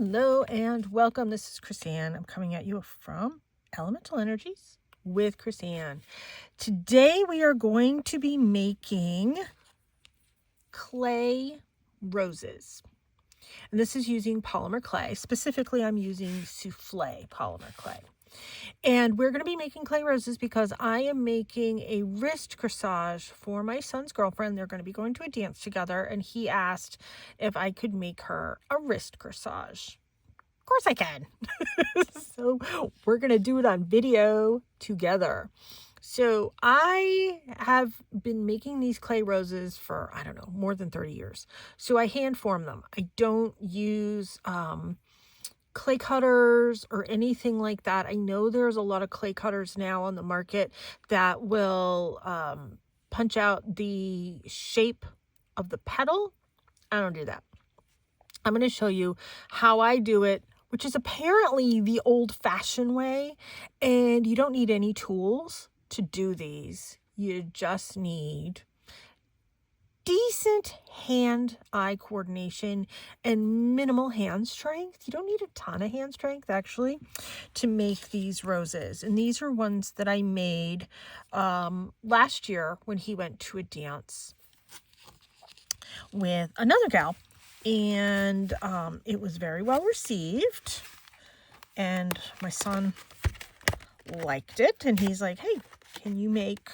Hello and welcome. This is Chrisanne. I'm coming at you from Elemental Energies with Chrisanne. Today we are going to be making clay roses. And this is using polymer clay. Specifically, I'm using souffle polymer clay. And we're going to be making clay roses because I am making a wrist corsage for my son's girlfriend. They're going to be going to a dance together, and he asked if I could make her a wrist corsage. Of course I can. So we're going to do it on video together. So I have been making these clay roses for, I don't know, more than 30 years. So I hand form them. I don't use clay cutters or anything like that. I know there's a lot of clay cutters now on the market that will punch out the shape of the petal. I don't do that. I'm going to show you how I do it, which is apparently the old-fashioned way, and you don't need any tools to do these. You just need decent hand-eye coordination and minimal hand strength. You don't need a ton of hand strength, actually, to make these roses. And these are ones that I made last year when he went to a dance with another gal. And it was very well received. And my son liked it. And he's like, hey, can you make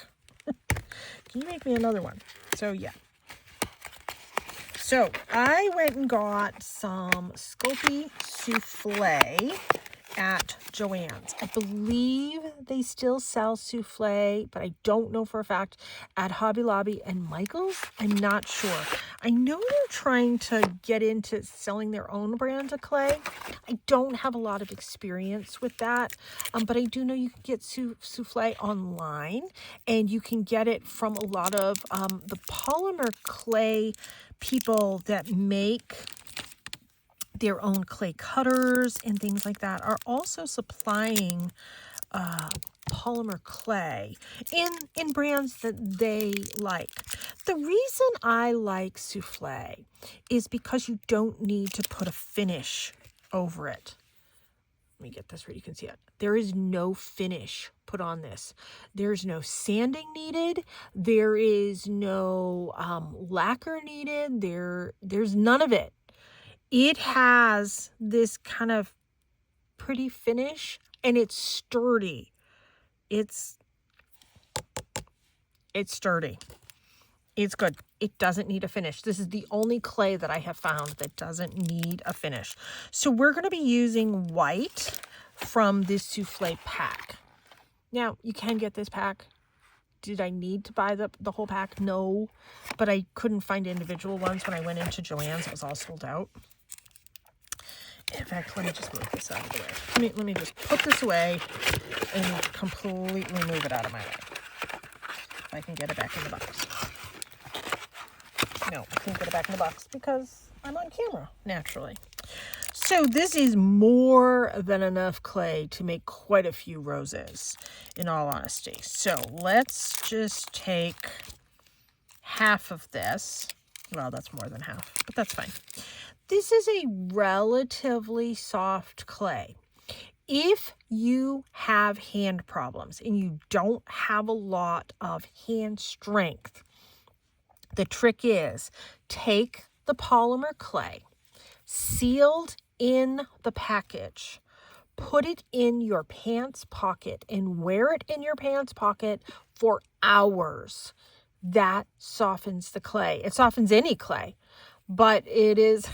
me another one? So, yeah. So I went and got some Sculpey souffle at Joann's. I believe they still sell souffle, but I don't know for a fact at Hobby Lobby and Michael's. I'm not sure. I know they're trying to get into selling their own brand of clay. I don't have a lot of experience with that, but I do know you can get souffle online, and you can get it from a lot of the polymer clay people that make their own clay cutters and things like that are also supplying polymer clay in brands that they like. The reason I like souffle is because you don't need to put a finish over it. Let me get this where you can see it. There is no finish put on this. There's no sanding needed. There is no lacquer needed. There's none of it. It has this kind of pretty finish, and it's sturdy. It's sturdy. It's good. It doesn't need a finish. This is the only clay that I have found that doesn't need a finish. So we're going to be using white from this souffle pack. Now, you can get this pack. Did I need to buy the whole pack? No, but I couldn't find individual ones when I went into Joann's. It was all sold out. In fact, let me just move this out of the way. Let me just put this away and completely move it out of my way. If I can get it back in the box. No, I can't get it back in the box because I'm on camera, naturally. So this is more than enough clay to make quite a few roses, in all honesty. So let's just take half of this. Well, that's more than half, but that's fine. This is a relatively soft clay. If you have hand problems and you don't have a lot of hand strength, the trick is take the polymer clay, sealed in the package, put it in your pants pocket and wear it in your pants pocket for hours. That softens the clay. It softens any clay, but it is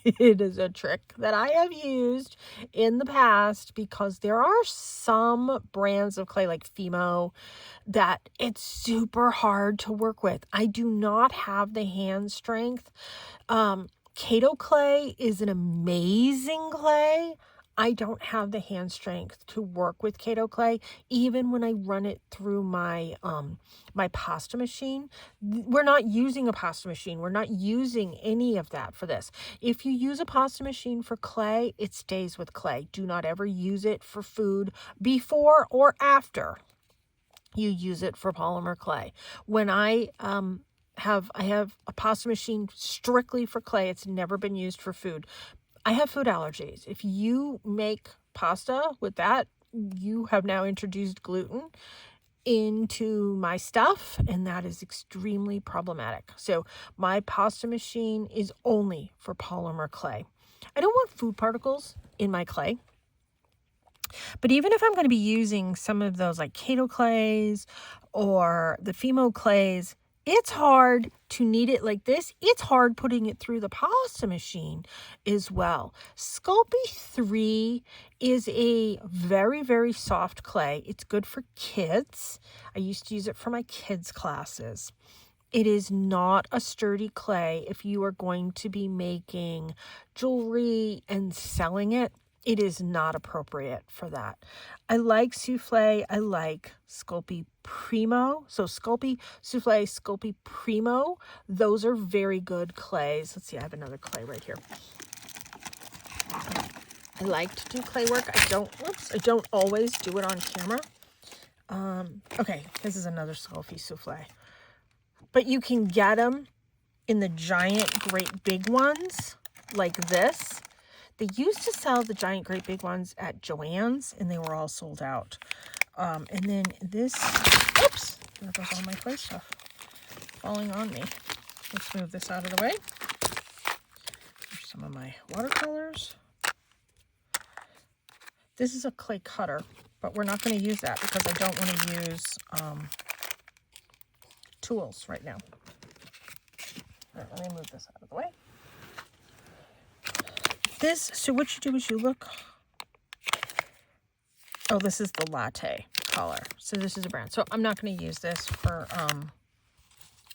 it is a trick that I have used in the past because there are some brands of clay like Fimo that it's super hard to work with. I do not have the hand strength. Kato clay is an amazing clay. I don't have the hand strength to work with Kato clay, even when I run it through my my pasta machine. We're not using a pasta machine. We're not using any of that for this. If you use a pasta machine for clay, it stays with clay. Do not ever use it for food before or after you use it for polymer clay. When I have a pasta machine strictly for clay. It's never been used for food. I have food allergies. If you make pasta with that, you have now introduced gluten into my stuff, and that is extremely problematic. So my pasta machine is only for polymer clay. I don't want food particles in my clay. But even if I'm going to be using some of those like Kato clays or the Fimo clays, it's hard to knead it like this. It's hard putting it through the pasta machine as well. Sculpey 3 is a very, very soft clay. It's good for kids. I used to use it for my kids' classes. It is not a sturdy clay if you are going to be making jewelry and selling it. It is not appropriate for that. I like Soufflé. I like Sculpey Primo. So Sculpey Soufflé, Sculpey Primo, those are very good clays. Let's see, I have another clay right here. I like to do clay work. I don't always do it on camera. Okay, this is another Sculpey Soufflé. But you can get them in the giant, great big ones like this. They used to sell the giant, great big ones at Joann's, and they were all sold out. And then this, oops, there goes all my clay stuff falling on me. Let's move this out of the way. Here's some of my watercolors. This is a clay cutter, but we're not going to use that because I don't want to use tools right now. All right, let me move this out of the way. So what you do is you look, oh, this is the latte color. So this is a brand. So I'm not going to use this for,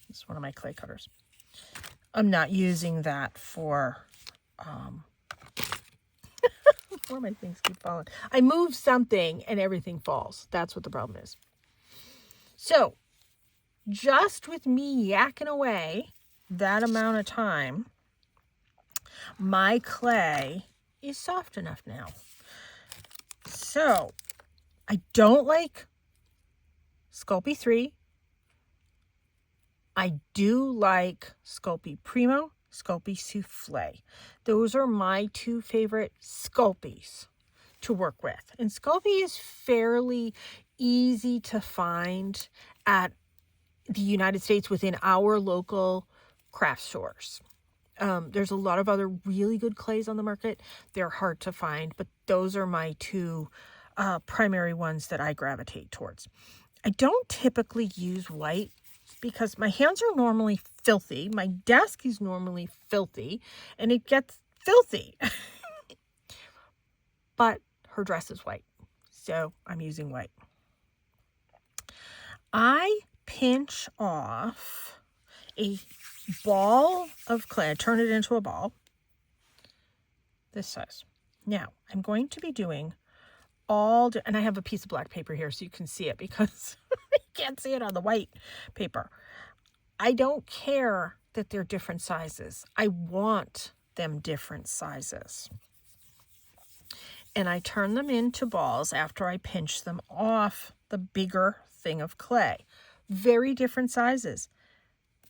this is one of my clay cutters. I'm not using that for, where my things keep falling. I move something and everything falls. That's what the problem is. So just with me yakking away that amount of time, my clay is soft enough now. So I don't like Sculpey 3. I do like Sculpey Primo, Sculpey Soufflé. Those are my two favorite Sculpeys to work with. And Sculpey is fairly easy to find at the United States within our local craft stores. There's a lot of other really good clays on the market. They're hard to find, but those are my two primary ones that I gravitate towards. I don't typically use white because my hands are normally filthy. My desk is normally filthy, and it gets filthy. But her dress is white, so I'm using white. I pinch off a ball of clay. I turn it into a ball this size. Now I'm going to be doing and I have a piece of black paper here so you can see it because you can't see it on the white paper. I don't care that they're different sizes. I want them different sizes. And I turn them into balls after I pinch them off the bigger thing of clay. Very different sizes.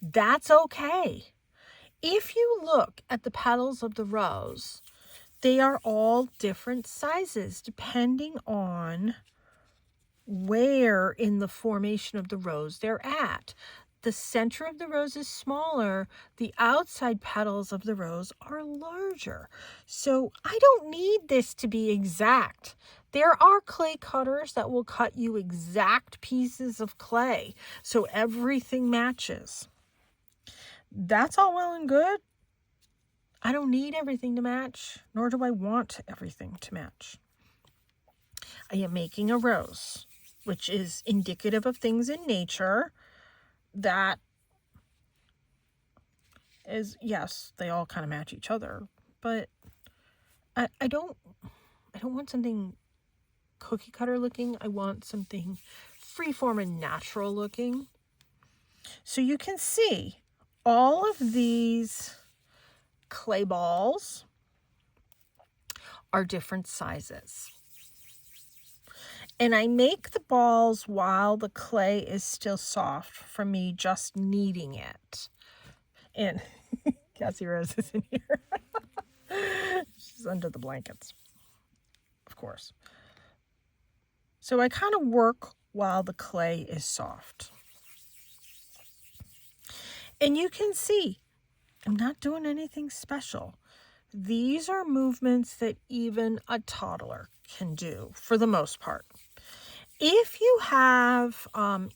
That's okay. If you look at the petals of the rose, they are all different sizes depending on where in the formation of the rose they're at. The center of the rose is smaller. The outside petals of the rose are larger. So I don't need this to be exact. There are clay cutters that will cut you exact pieces of clay so everything matches. That's all well and good. I don't need everything to match, nor do I want everything to match. I am making a rose, which is indicative of things in nature that is, yes, they all kind of match each other, but I don't want something cookie cutter looking. I want something freeform and natural looking. So you can see all of these clay balls are different sizes. And I make the balls while the clay is still soft from me just kneading it. And Cassie Rose is in here. under the blankets, of course. So I kind of work while the clay is soft. And you can see, I'm not doing anything special. These are movements that even a toddler can do for the most part. If you have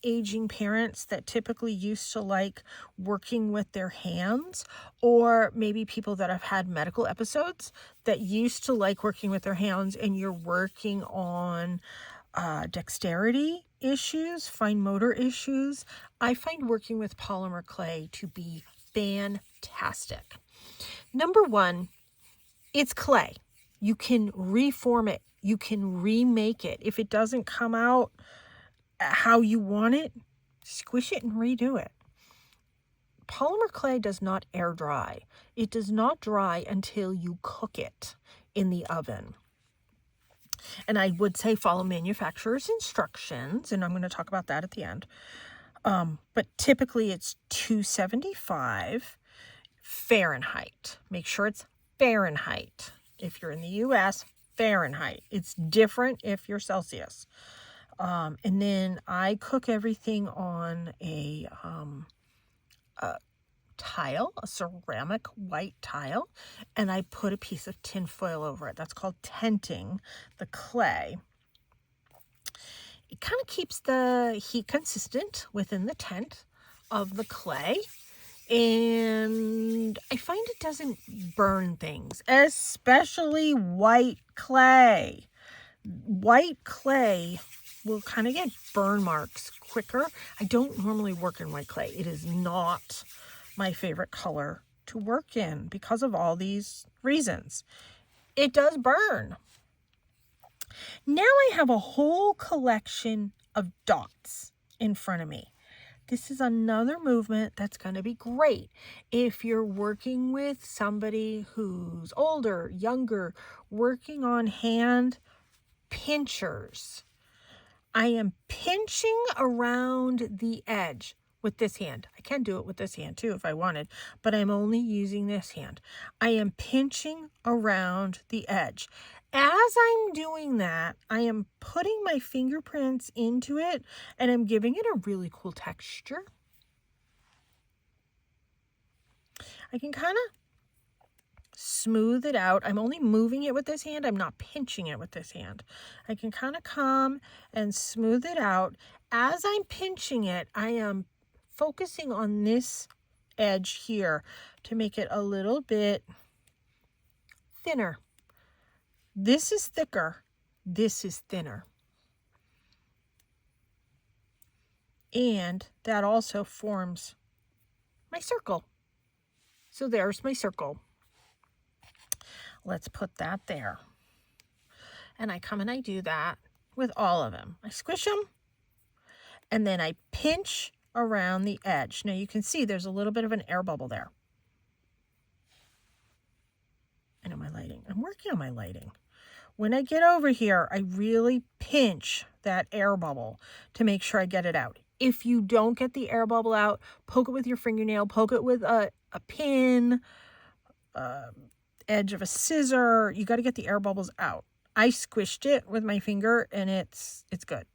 aging parents that typically used to like working with their hands, or maybe people that have had medical episodes that used to like working with their hands, and you're working on dexterity issues, fine motor issues, I find working with polymer clay to be fantastic. Number one, it's clay. You can reform it. You can remake it. If it doesn't come out how you want it, squish it and redo it. Polymer clay does not air dry. It does not dry until you cook it in the oven. And I would say follow manufacturer's instructions, and I'm going to talk about that at the end. But typically it's 275 Fahrenheit. Make sure it's Fahrenheit. If you're in the US, Fahrenheit. It's different if you're Celsius. And then I cook everything on a tile, a ceramic white tile, and I put a piece of tin foil over it. That's called tenting the clay. It kind of keeps the heat consistent within the tent of the clay, and I find it doesn't burn things, especially white clay. White clay will kind of get burn marks quicker. I don't normally work in white clay. It is not my favorite color to work in because of all these reasons. It does burn. Now I have a whole collection of dots in front of me. This is another movement that's going to be great if you're working with somebody who's older, younger, working on hand pinchers. I am pinching around the edge with this hand. I can do it with this hand too if I wanted, but I'm only using this hand. I am pinching around the edge. As I'm doing that, I am putting my fingerprints into it, and I'm giving it a really cool texture. I can kind of smooth it out. I'm only moving it with this hand. I'm not pinching it with this hand. I can kind of come and smooth it out. As I'm pinching it, I am focusing on this edge here to make it a little bit thinner. This is thicker. This is thinner. And that also forms my circle. So there's my circle. Let's put that there. And I come and I do that with all of them. I squish them, and then I pinch around the edge. Now you can see there's a little bit of an air bubble there. I know my lighting. I'm working on my lighting. When I get over here, I really pinch that air bubble to make sure I get it out. If you don't get the air bubble out, poke it with your fingernail, poke it with a pin, edge of a scissor. You got to get the air bubbles out. I squished it with my finger, and it's good.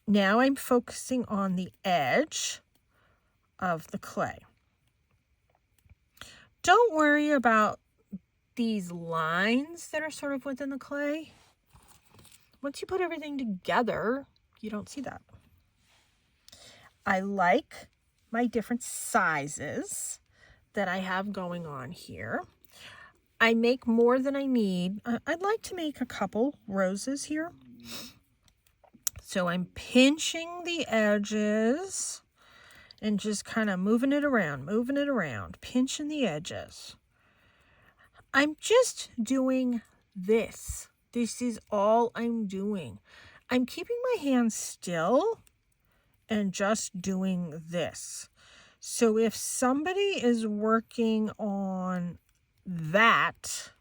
Now I'm focusing on the edge of the clay. Don't worry about these lines that are sort of within the clay. Once you put everything together, you don't see that. I like my different sizes that I have going on here. I make more than I need. I'd like to make a couple roses here. So I'm pinching the edges and just kind of moving it around, pinching the edges. I'm just doing this. This is all I'm doing. I'm keeping my hands still and just doing this. So if somebody is working on that,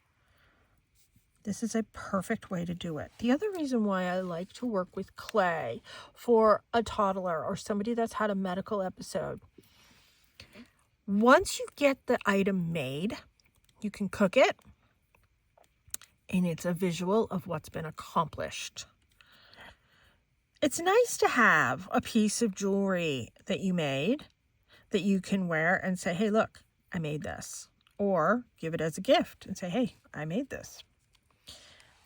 this is a perfect way to do it. The other reason why I like to work with clay for a toddler or somebody that's had a medical episode, once you get the item made, you can cook it, and it's a visual of what's been accomplished. It's nice to have a piece of jewelry that you made that you can wear and say, hey, look, I made this. Or give it as a gift and say, hey, I made this.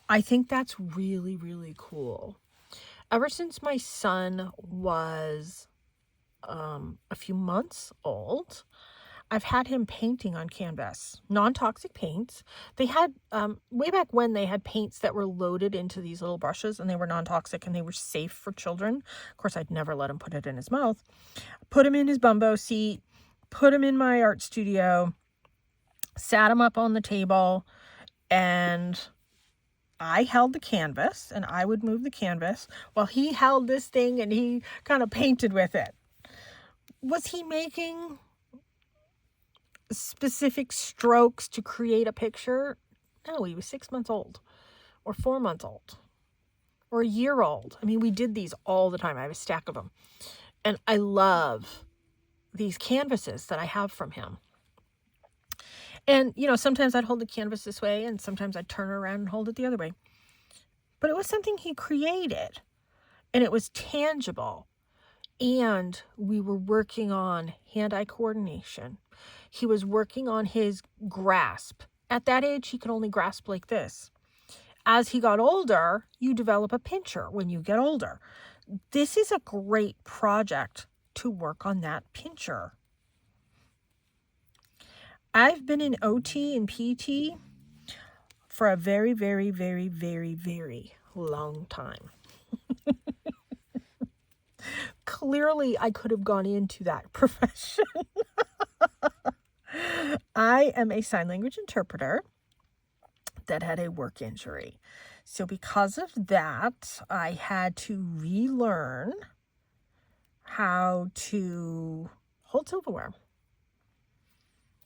I think that's really, really cool. Ever since my son was a few months old, I've had him painting on canvas, non-toxic paints. They had, way back when, they had paints that were loaded into these little brushes, and they were non-toxic and they were safe for children. Of course, I'd never let him put it in his mouth. Put him in his bumbo seat, put him in my art studio, sat him up on the table, and I held the canvas, and I would move the canvas while he held this thing and he kind of painted with it. Was he making specific strokes to create a picture? No, he was 6 months old or 4 months old or a year old. I mean, we did these all the time. I have a stack of them. And I love these canvases that I have from him. And, you know, sometimes I'd hold the canvas this way and sometimes I'd turn it around and hold it the other way. But it was something he created and it was tangible. And we were working on hand-eye coordination. He was working on his grasp. At that age, he could only grasp like this. As he got older, you develop a pincher when you get older. This is a great project to work on that pincher. I've been in OT and PT for a very, very, very, very, very long time. Clearly, I could have gone into that profession. I am a sign language interpreter that had a work injury. So because of that, I had to relearn how to hold silverware,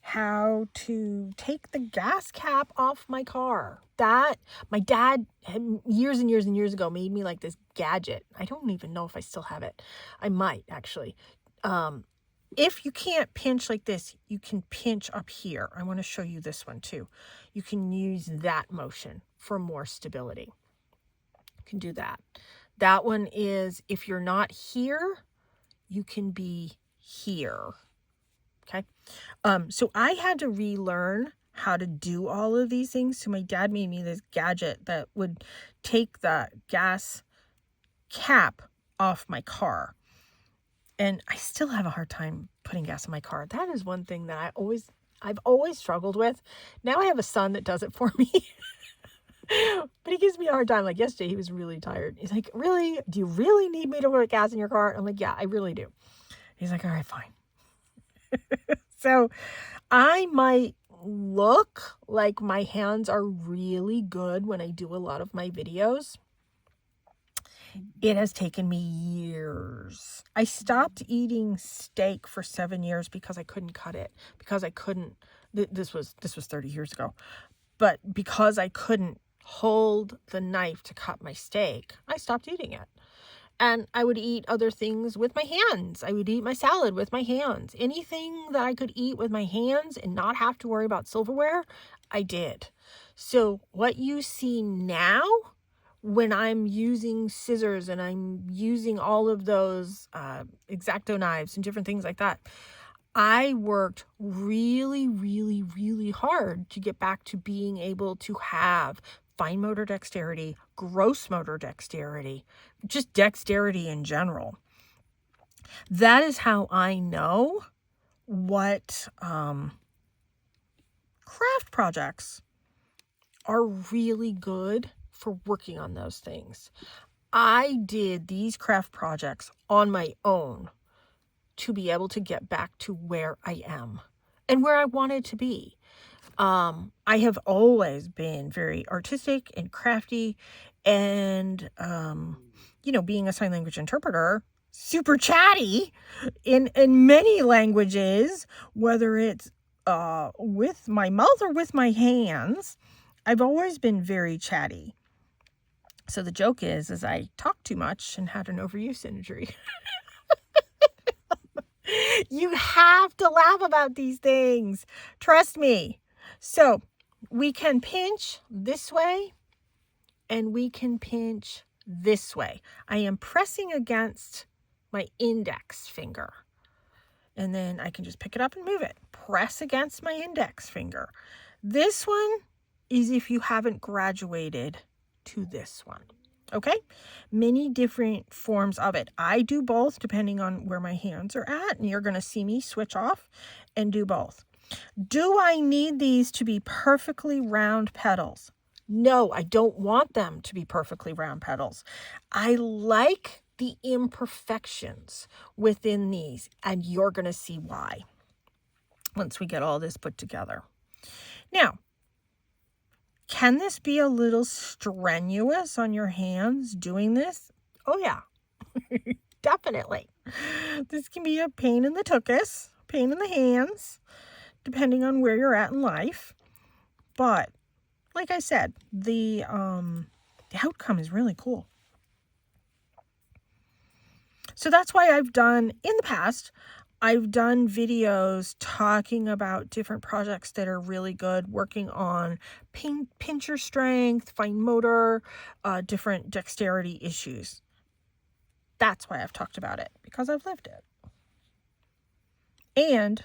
how to take the gas cap off my car. That my dad had years and years and years ago made me like this gadget. I don't even know if I still have it. I might actually. If you can't pinch like this, you can pinch up here. I want to show you this one too. You can use that motion for more stability. You can do that. That one is, if you're not here, you can be here. Okay. So I had to relearn how to do all of these things. So my dad made me this gadget that would take the gas cap off my car. And I still have a hard time putting gas in my car. That is one thing that I've always struggled with. Now I have a son that does it for me. But he gives me a hard time. Like yesterday, he was really tired. He's like, really? Do you really need me to put gas in your car? I'm like, yeah, I really do. He's like, all right, fine. So I might look like my hands are really good when I do a lot of my videos. It has taken me years. I stopped eating steak for 7 years because I couldn't cut it. Because I couldn't, this was 30 years ago. But because I couldn't hold the knife to cut my steak, I stopped eating it. And I would eat other things with my hands. I would eat my salad with my hands. Anything that I could eat with my hands and not have to worry about silverware, I did. So what you see now, when I'm using scissors and I'm using all of those X-Acto knives and different things like that, I worked really, really, really hard to get back to being able to have fine motor dexterity, gross motor dexterity, just dexterity in general. That is how I know what craft projects are really good for working on those things. I did these craft projects on my own to be able to get back to where I am and where I wanted to be. I have always been very artistic and crafty and, being a sign language interpreter, super chatty in many languages, whether it's with my mouth or with my hands. I've always been very chatty. So the joke is I talked too much and had an overuse injury. You have to laugh about these things. Trust me. So we can pinch this way and we can pinch this way. I am pressing against my index finger. And then I can just pick it up and move it. Press against my index finger. This one is if you haven't graduated to this one. Okay? Many different forms of it. I do both depending on where my hands are at. And you're going to see me switch off and do both. Do I need these to be perfectly round petals? No, I don't want them to be perfectly round petals. I like the imperfections within these, and you're going to see why once we get all this put together. Now, can this be a little strenuous on your hands doing this? Oh yeah, definitely. This can be a pain in the tuchus, pain in the hands, depending on where you're at in life. But like I said, the outcome is really cool. So that's why I've done, in the past, I've done videos talking about different projects that are really good, working on pincher strength, fine motor, different dexterity issues. That's why I've talked about it, because I've lived it. And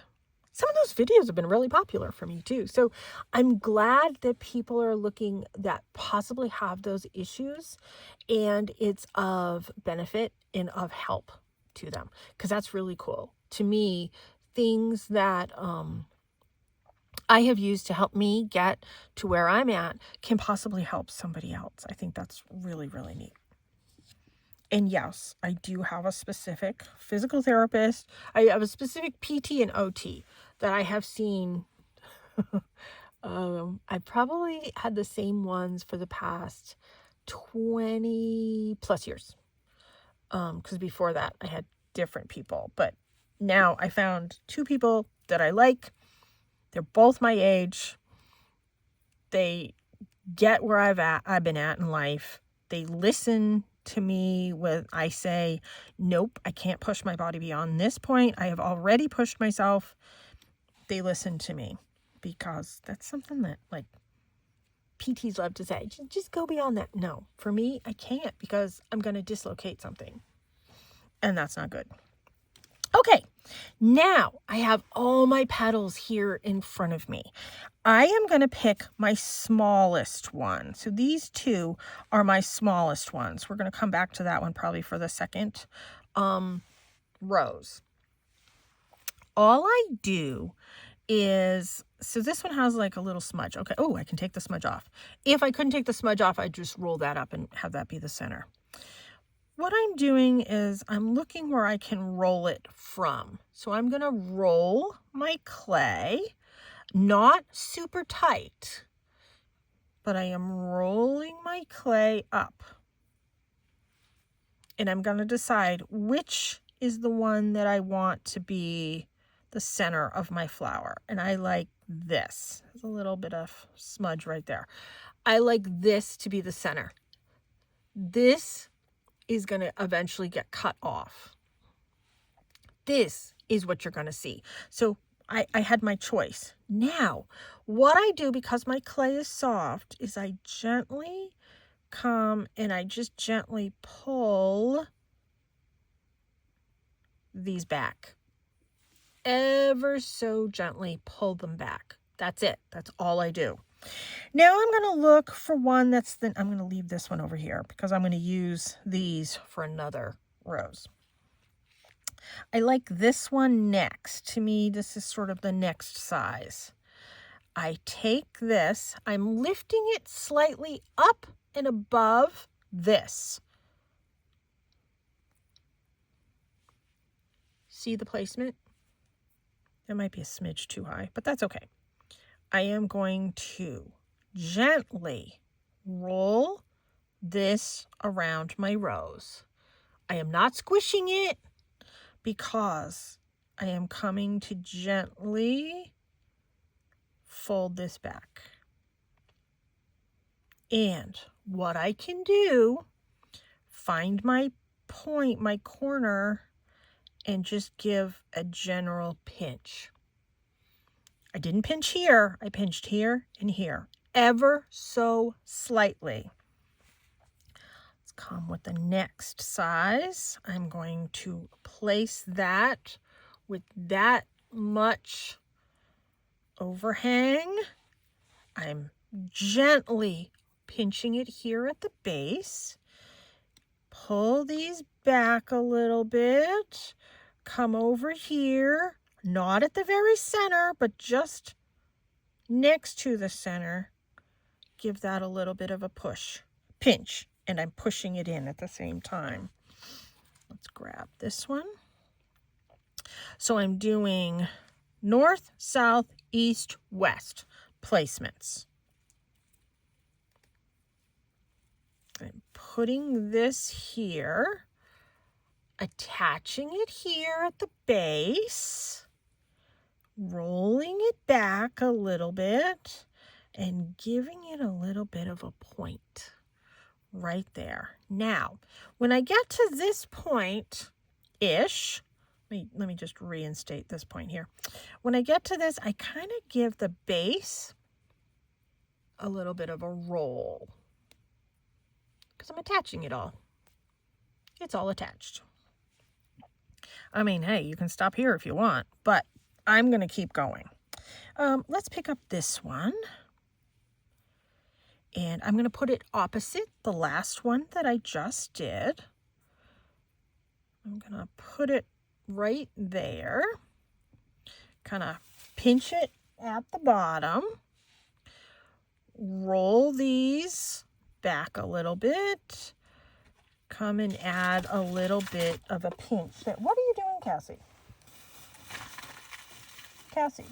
some of those videos have been really popular for me too. So I'm glad that people are looking that possibly have those issues and it's of benefit and of help to them, because that's really cool. To me, things that I have used to help me get to where I'm at can possibly help somebody else. I think that's really, really neat. And yes, I do have a specific physical therapist. I have a specific PT and OT that I have seen. I probably had the same ones for the past 20 plus years. Because before that I had different people. But now I found two people that I like. They're both my age. They get where I've been at in life. They listen to me when I say, nope, I can't push my body beyond this point. I have already pushed myself. They listen to me, because that's something that like PTs love to say, just go beyond that. No, for me, I can't, because I'm going to dislocate something, and that's not good. Okay, now I have all my petals here in front of me. I am going to pick my smallest one. So these two are my smallest ones. We're going to come back to that one probably for the second rose. All I do is, so this one has like a little smudge. Okay, oh, I can take the smudge off. If I couldn't take the smudge off, I'd just roll that up and have that be the center. What I'm doing is I'm looking where I can roll it from. So I'm going to roll my clay, not super tight, but I am rolling my clay up. And I'm going to decide which is the one that I want to be the center of my flower. And I like this. There's a little bit of smudge right there. I like this to be the center. This is going to eventually get cut off. This is what you're going to see. So I had my choice. Now, what I do, because my clay is soft, is I gently come and I just gently pull these back. Ever so gently pull them back. That's it. That's all I do. Now I'm going to look for one I'm going to leave this one over here because I'm going to use these for another rose. I like this one next. To me, this is sort of the next size. I take this, I'm lifting it slightly up and above this. See the placement? It might be a smidge too high, but that's okay. I am going to gently roll this around my rose. I am not squishing it because I am coming to gently fold this back. And what I can do, find my point, my corner, and just give a general pinch. I didn't pinch here. I pinched here and here, ever so slightly. come with the next size. I'm going to place that with that much overhang. I'm gently pinching it here at the base. Pull these back a little bit. Come over here, not at the very center, but just next to the center. Give that a little bit of a push, pinch, and I'm pushing it in at the same time. Let's grab this one. So I'm doing north, south, east, west placements. I'm putting this here, attaching it here at the base, rolling it back a little bit, and giving it a little bit of a point right there. Now, when I get to this point-ish, let me just reinstate this point here. When I get to this, I kind of give the base a little bit of a roll because I'm attaching it all. It's all attached. I mean, hey, you can stop here if you want, but I'm going to keep going. Let's pick up this one. And I'm going to put it opposite the last one that I just did. I'm going to put it right there. Kind of pinch it at the bottom. Roll these back a little bit. Come and add a little bit of a pinch. What are you doing, Cassie? Cassie.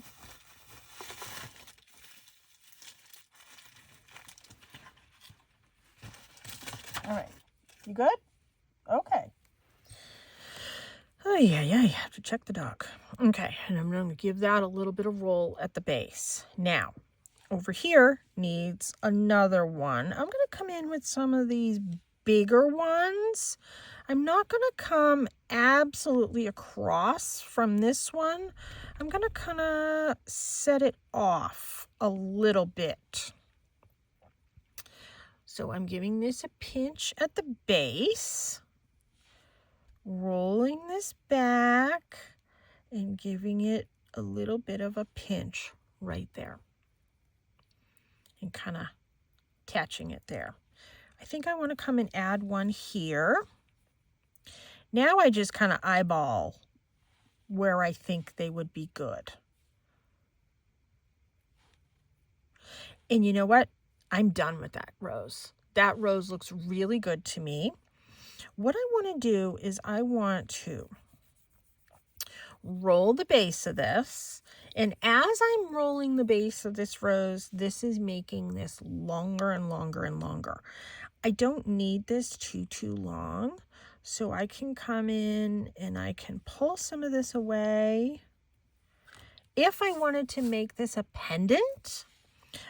All right, you good? Okay. Oh, yeah, you have to check the dog. Okay, and I'm going to give that a little bit of roll at the base. Now, over here needs another one. I'm going to come in with some of these bigger ones. I'm not going to come absolutely across from this one. I'm going to kind of set it off a little bit. So I'm giving this a pinch at the base, rolling this back, and giving it a little bit of a pinch right there. And kind of attaching it there. I think I want to come and add one here. Now I just kind of eyeball where I think they would be good. And you know what? I'm done with that rose. That rose looks really good to me. What I want to do is I want to roll the base of this. And as I'm rolling the base of this rose, this is making this longer and longer and longer. I don't need this too long. So I can come in and I can pull some of this away. If I wanted to make this a pendant,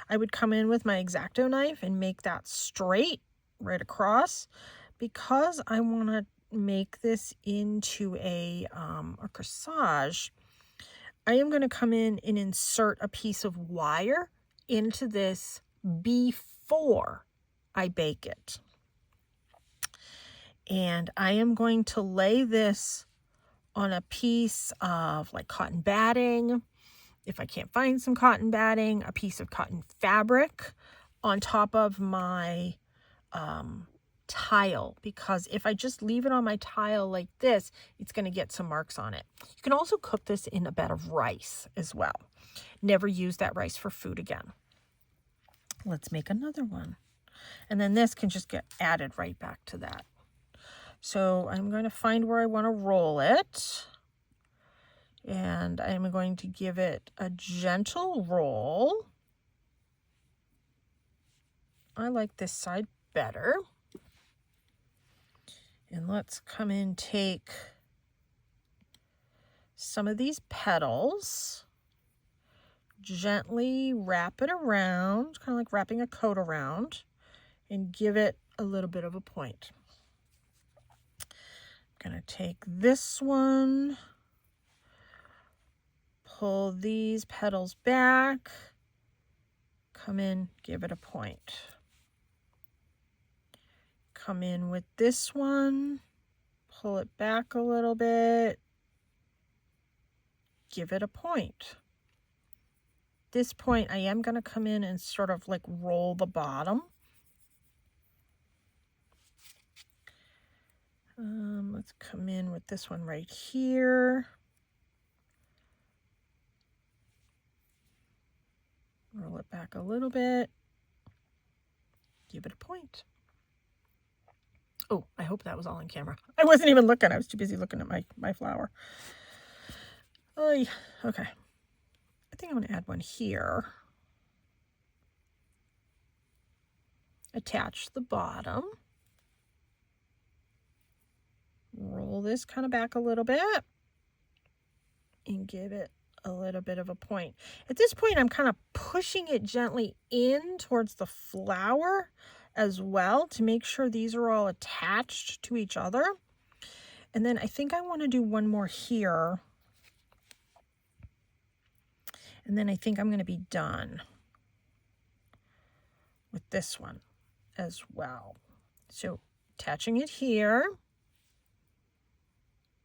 I would come in with my X-Acto knife and make that straight right across. Because I want to make this into a corsage, I am going to come in and insert a piece of wire into this before I bake it. And I am going to lay this on a piece of like cotton batting. If I can't find some cotton batting, a piece of cotton fabric on top of my tile, because if I just leave it on my tile like this, it's going to get some marks on it. You can also cook this in a bed of rice as well. Never use that rice for food again. Let's make another one. And then this can just get added right back to that. So I'm going to find where I want to roll it. And I'm going to give it a gentle roll. I like this side better. And let's come in, take some of these petals, gently wrap it around, kind of like wrapping a coat around, and give it a little bit of a point. I'm going to take this one, pull these petals back, come in, give it a point. come in with this one, pull it back a little bit, give it a point. This point, I am going to come in and sort of like roll the bottom. Let's come in with this one right here. Roll it back a little bit. Give it a point. Oh, I hope that was all on camera. I wasn't even looking. I was too busy looking at my flower. Oh, okay. I think I'm going to add one here. Attach the bottom. Roll this kind of back a little bit and give it a little bit of a point. At this point, I'm kind of pushing it gently in towards the flower as well to make sure these are all attached to each other. And then I think I want to do one more here. And then I think I'm going to be done with this one as well. So attaching it here,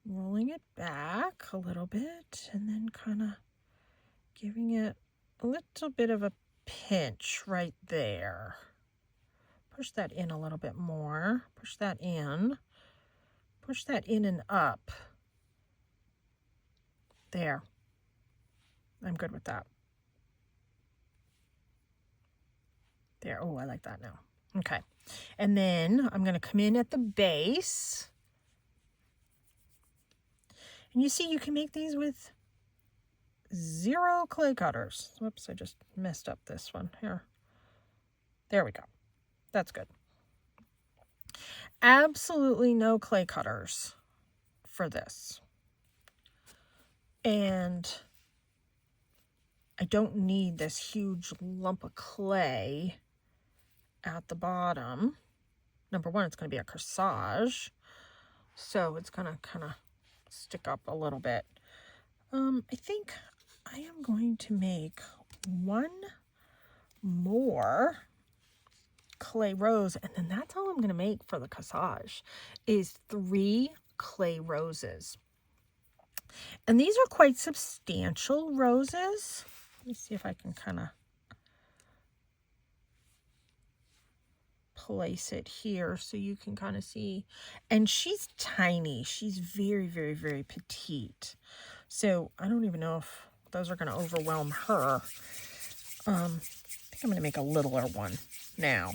rolling it back a little bit, and then kind of giving it a little bit of a pinch right there. Push that in a little bit more. Push that in. Push that in and up. There. I'm good with that. There. Oh, I like that now. Okay. And then I'm going to come in at the base. And you see, you can make these with 0 clay cutters. Whoops, I just messed up this one here. There we go. That's good. Absolutely no clay cutters for this. And I don't need this huge lump of clay at the bottom. Number one, it's going to be a corsage, so it's going to kind of stick up a little bit. I think I am going to make one more clay rose, and then that's all I'm going to make for the corsage, is 3 clay roses. And these are quite substantial roses. Let me see if I can kind of place it here so you can kind of see. And she's tiny. She's very, very, very petite. So I don't even know if those are going to overwhelm her. I think I'm going to make a littler one now.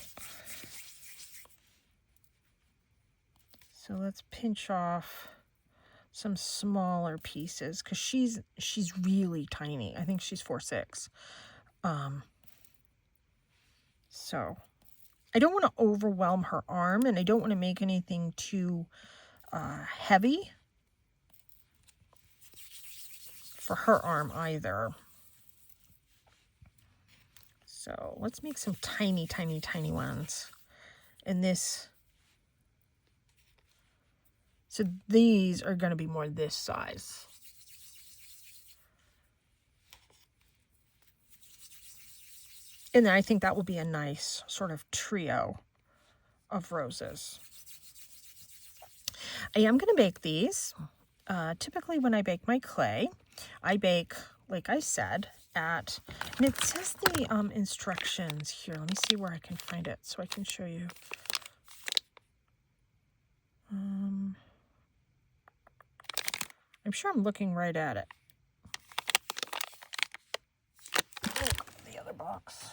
So let's pinch off some smaller pieces because she's really tiny. I think she's 4'6". So I don't want to overwhelm her arm, and I don't want to make anything too heavy for her arm either. So let's make some tiny, tiny, tiny ones. And this, so these are going to be more this size. And then I think that will be a nice sort of trio of roses. I am going to bake these. Typically when I bake my clay, I bake, like I said, and it says the instructions here. Let me see where I can find it so I can show you. I'm sure I'm looking right at it. The other box.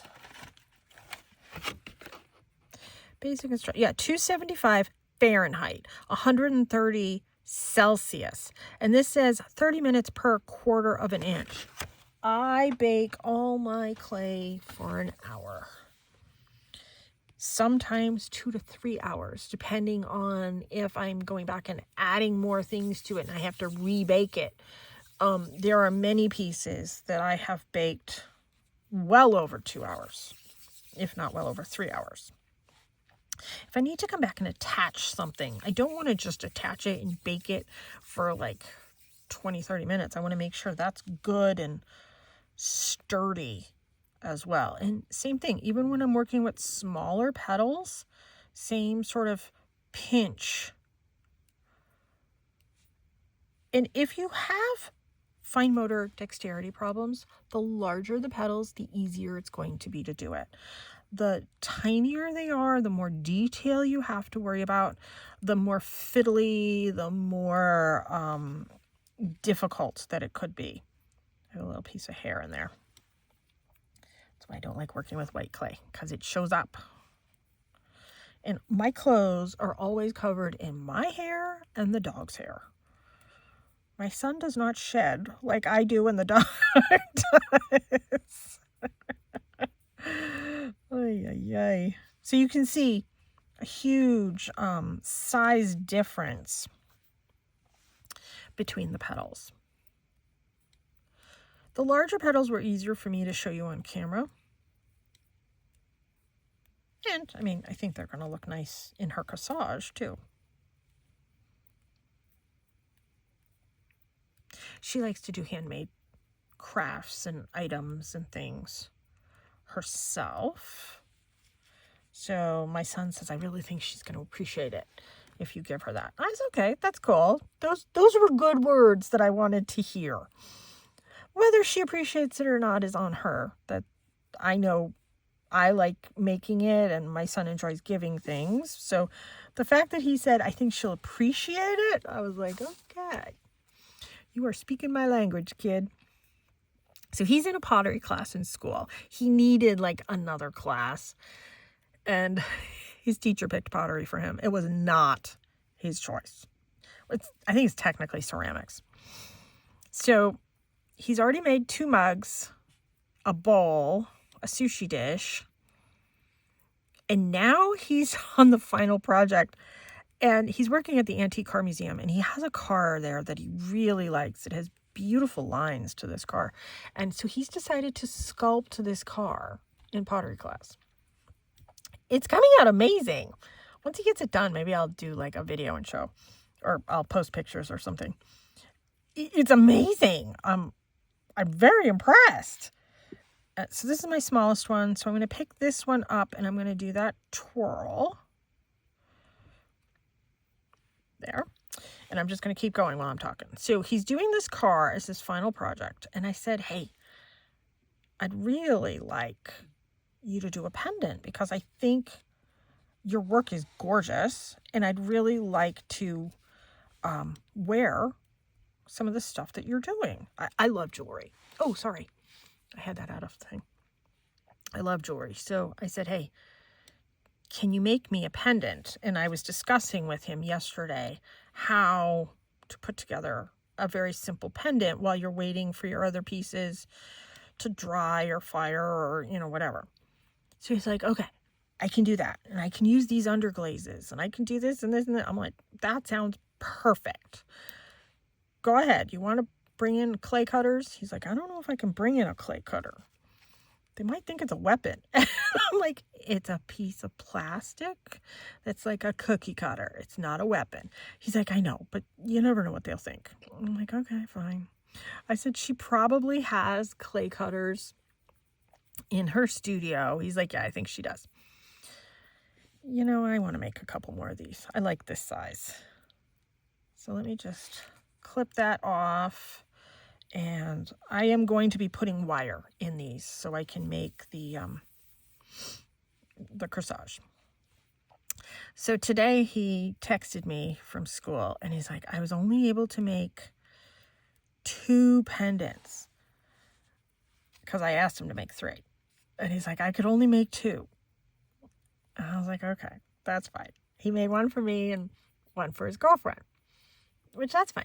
Basic instruction. Yeah, 275 Fahrenheit, 130 Celsius. And this says 30 minutes per 1/4 of an inch. I bake all my clay for an hour. Sometimes 2 to 3 hours, depending on if I'm going back and adding more things to it and I have to rebake it. There are many pieces that I have baked well over 2 hours, if not well over 3 hours. If I need to come back and attach something, I don't want to just attach it and bake it for like 20, 30 minutes. I want to make sure that's good and sturdy as well. And same thing, even when I'm working with smaller petals, same sort of pinch. And if you have fine motor dexterity problems, the larger the petals, the easier it's going to be to do it. The tinier they are, the more detail you have to worry about, the more fiddly, the more difficult that it could be. I have a little piece of hair in there. That's why I don't like working with white clay, because it shows up. And my clothes are always covered in my hair and the dog's hair. My son does not shed like I do and the dog does. Ay, ay, ay. So you can see a huge size difference between the petals. The larger petals were easier for me to show you on camera. And, I mean, I think they're going to look nice in her corsage, too. She likes to do handmade crafts and items and things herself. So my son says, I really think she's going to appreciate it if you give her that. I said, okay, that's cool. Those were good words that I wanted to hear. Whether she appreciates it or not is on her. That I know I like making it and my son enjoys giving things. So the fact that he said, I think she'll appreciate it, I was like, okay. You are speaking my language, kid. So he's in a pottery class in school. He needed like another class. And his teacher picked pottery for him. It was not his choice. I think it's technically ceramics. So he's already made 2 mugs, a bowl, a sushi dish. And now he's on the final project. And he's working at the Antique Car Museum, and he has a car there that he really likes. It has beautiful lines to this car. And so he's decided to sculpt this car in pottery class. It's coming out amazing. Once he gets it done, maybe I'll do like a video and show, or I'll post pictures or something. It's amazing. I'm very impressed. So this is my smallest one. So I'm going to pick this one up, and I'm going to do that twirl. There. And I'm just going to keep going while I'm talking. So he's doing this car as his final project. And I said, hey, I'd really like you to do a pendant because I think your work is gorgeous. And I'd really like to wear some of the stuff that you're doing. I love jewelry. Oh, sorry. I had that out of the thing. I love jewelry. So I said, hey, can you make me a pendant? And I was discussing with him yesterday how to put together a very simple pendant while you're waiting for your other pieces to dry or fire or, whatever. So he's like, okay, I can do that. And I can use these underglazes and I can do this and this and that. I'm like, that sounds perfect. Go ahead. You want to bring in clay cutters? He's like, I don't know if I can bring in a clay cutter. They might think it's a weapon. I'm like, it's a piece of plastic that's like a cookie cutter. It's not a weapon. He's like, I know, but you never know what they'll think. I'm like, okay, fine. I said, she probably has clay cutters in her studio. He's like, yeah, I think she does. I want to make a couple more of these. I like this size. So let me just clip that off. And I am going to be putting wire in these so I can make the corsage. So today he texted me from school and he's like, I was only able to make 2 pendants because I asked him to make 3. And he's like, I could only make 2. And I was like, okay, that's fine. He made one for me and one for his girlfriend, which that's fine.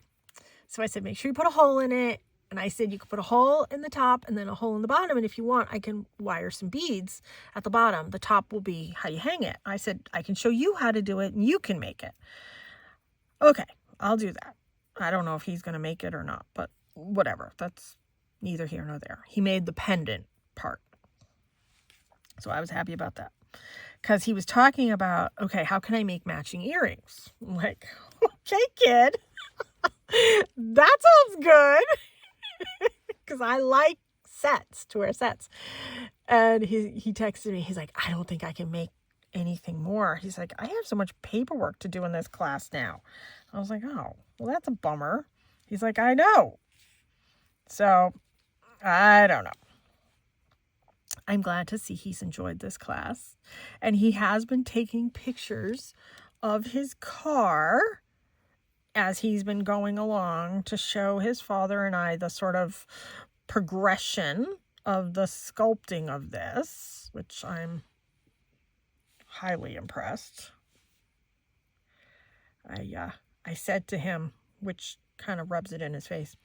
So I said, make sure you put a hole in it. And I said, you can put a hole in the top and then a hole in the bottom. And if you want, I can wire some beads at the bottom. The top will be how you hang it. I said, I can show you how to do it and you can make it. Okay, I'll do that. I don't know if he's going to make it or not, but whatever. That's neither here nor there. He made the pendant part. So I was happy about that. Because he was talking about, okay, how can I make matching earrings? I'm like, okay, kid. That sounds good. Because I like to wear sets. And he texted me. He's like, I don't think I can make anything more. He's like, I have so much paperwork to do in this class now. I was like, oh, well, that's a bummer. He's like, I know. So, I don't know. I'm glad to see he's enjoyed this class. And he has been taking pictures of his car as he's been going along to show his father and I the sort of progression of the sculpting of this, which I'm highly impressed. I said to him, which kind of rubs it in his face,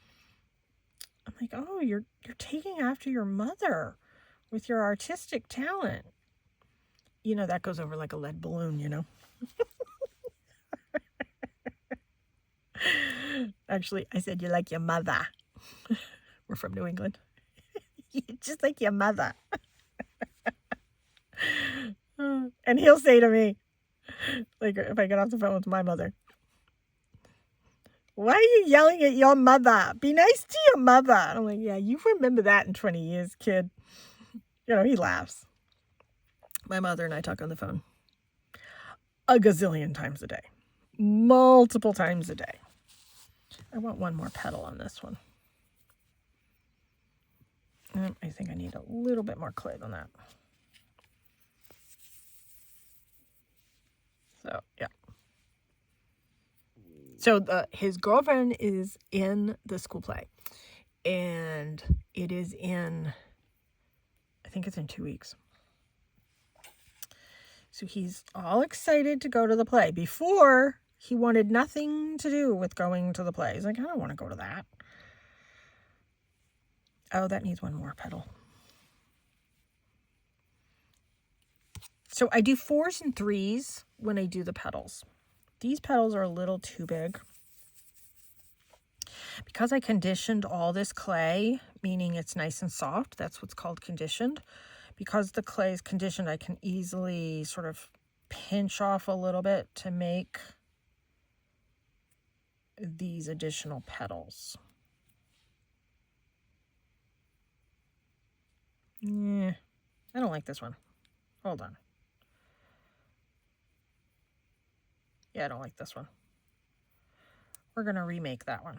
I'm like, oh, you're taking after your mother with your artistic talent. You know, that goes over like a lead balloon, you know. Actually, I said, you're like your mother. We're from New England. You're just like your mother. And he'll say to me, like if I get off the phone with my mother, why are you yelling at your mother? Be nice to your mother. And I'm like, yeah, you remember that in 20 years, kid. You know, he laughs. My mother and I talk on the phone a gazillion times a day. Multiple times a day. I want one more petal on this one. I think I need a little bit more clay than that. So, yeah. So his girlfriend is in the school play. And it is in, I think it's in 2 weeks. So he's all excited to go to the play. Before, he wanted nothing to do with going to the play. He's like, I don't want to go to that. Oh, that needs one more petal. So I do 4s and 3s when I do the petals. These petals are a little too big. Because I conditioned all this clay, meaning it's nice and soft, that's what's called conditioned. Because the clay is conditioned, I can easily sort of pinch off a little bit to make these additional petals. Yeah, I don't like this one. Hold on. Yeah, I don't like this one. We're going to remake that one.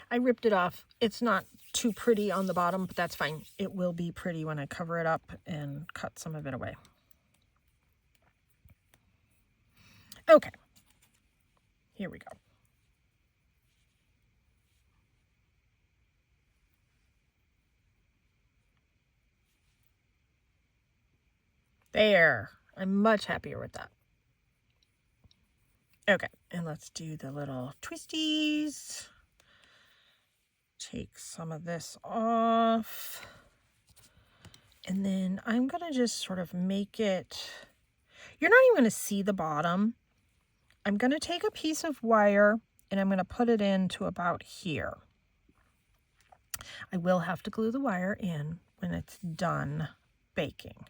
I ripped it off. It's not too pretty on the bottom, but that's fine. It will be pretty when I cover it up and cut some of it away. Okay. Here we go. There. I'm much happier with that. Okay, and let's do the little twisties. Take some of this off. And then I'm going to just sort of make it, you're not even going to see the bottom. I'm going to take a piece of wire and I'm going to put it into about here. I will have to glue the wire in when it's done baking.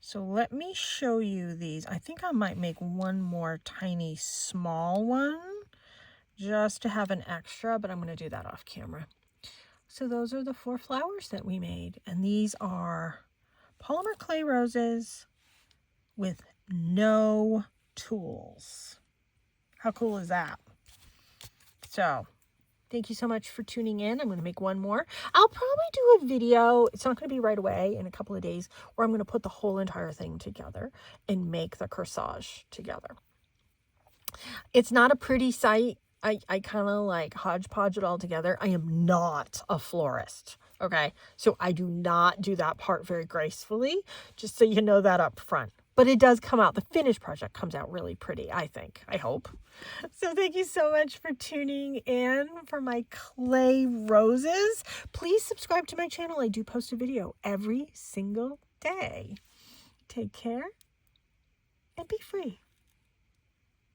So let me show you these. I think I might make one more tiny small one just to have an extra, but I'm going to do that off camera. So those are the 4 flowers that we made. And these are Polymer Clay Roses with no tools. How cool is that? So thank you so much for tuning in. I'm going to make one more. I'll probably do a video. It's not going to be right away, in a couple of days, where I'm going to put the whole entire thing together and make the corsage together. It's not a pretty sight. I kind of like hodgepodge it all together. I am not a florist, okay? So I do not do that part very gracefully, just so you know that up front. But it does come out, the finished project comes out really pretty, I think, I hope. So thank you so much for tuning in for my clay roses. Please subscribe to my channel. I do post a video every single day. Take care and be free.